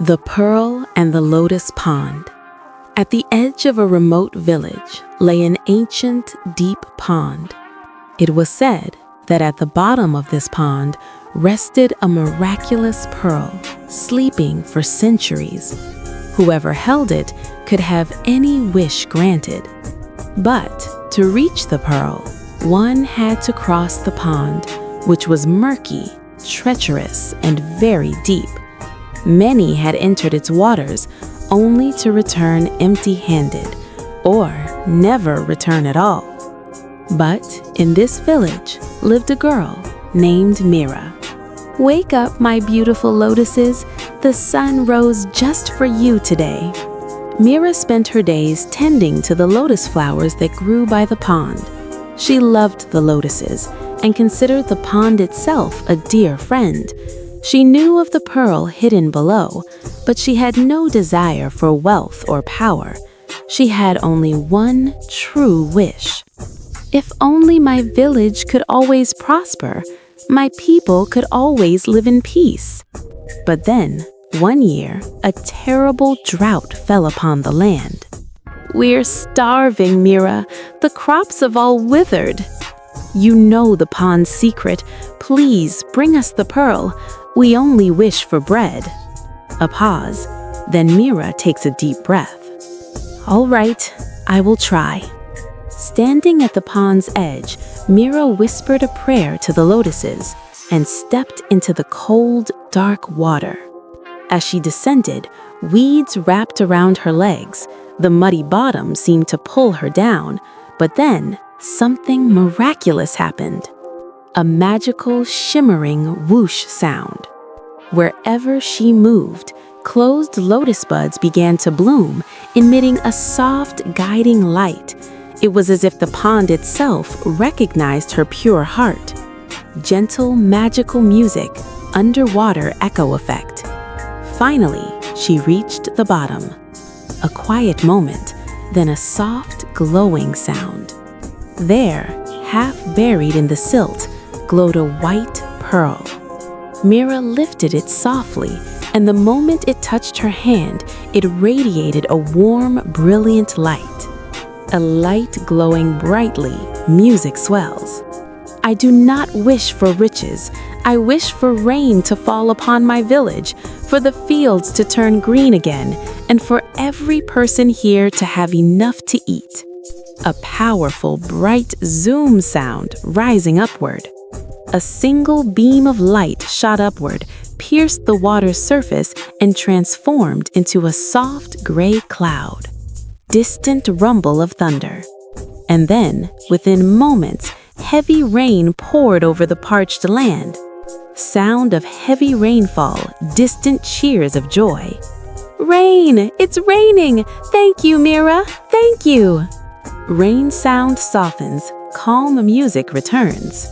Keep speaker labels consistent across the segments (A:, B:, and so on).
A: The Pearl and the Lotus Pond. At the edge of a remote village lay an ancient, deep pond. It was said that at the bottom of this pond rested a miraculous pearl, sleeping for centuries. Whoever held it could have any wish granted. But to reach the pearl, one had to cross the pond, which was murky, treacherous, and very deep. Many had entered its waters only to return empty-handed, or never return at all. But in this village lived a girl named Mira. "Wake up, my beautiful lotuses. The sun rose just for you today." Mira spent her days tending to the lotus flowers that grew by the pond. She loved the lotuses and considered the pond itself a dear friend. She knew of the pearl hidden below, but she had no desire for wealth or power. She had only one true wish. If only my village could always prosper, my people could always live in peace. But then, one year, a terrible drought fell upon the land. "We're starving, Mira. The crops have all withered." "You know the pond's secret. Please bring us the pearl. We only wish for bread." A pause. Then Mira takes a deep breath. "All right, I will try." Standing at the pond's edge, Mira whispered a prayer to the lotuses and stepped into the cold, dark water. As she descended, weeds wrapped around her legs. The muddy bottom seemed to pull her down, but then something miraculous happened. A magical, shimmering whoosh sound. Wherever she moved, closed lotus buds began to bloom, emitting a soft, guiding light. It was as if the pond itself recognized her pure heart. Gentle, magical music, underwater echo effect. Finally, she reached the bottom. A quiet moment, then a soft, glowing sound. There, half buried in the silt, glowed a white pearl. Mira lifted it softly, and the moment it touched her hand, it radiated a warm, brilliant light. A light glowing brightly, music swells. "I do not wish for riches. I wish for rain to fall upon my village, for the fields to turn green again, and for every person here to have enough to eat." A powerful, bright zoom sound rising upward. A single beam of light shot upward, pierced the water's surface, and transformed into a soft gray cloud. Distant rumble of thunder. And then, within moments, heavy rain poured over the parched land. Sound of heavy rainfall, distant cheers of joy. "Rain! It's raining! Thank you, Mira! Thank you!" Rain sound softens, calm music returns.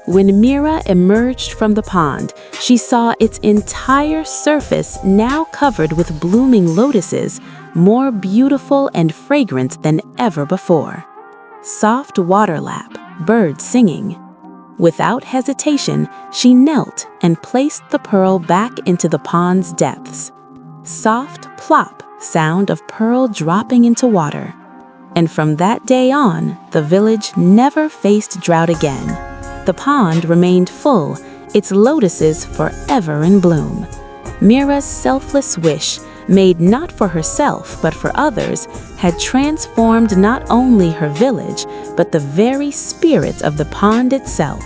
A: When Mira emerged from the pond, she saw its entire surface now covered with blooming lotuses, more beautiful and fragrant than ever before. Soft water lap, birds singing. Without hesitation, she knelt and placed the pearl back into the pond's depths. Soft plop sound of pearl dropping into water. And from that day on, the village never faced drought again. The pond remained full, its lotuses forever in bloom. Mira's selfless wish, made not for herself but for others, had transformed not only her village, but the very spirit of the pond itself.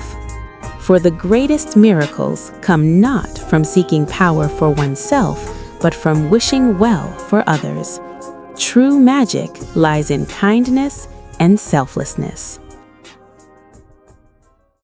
A: For the greatest miracles come not from seeking power for oneself, but from wishing well for others. True magic lies in kindness and selflessness.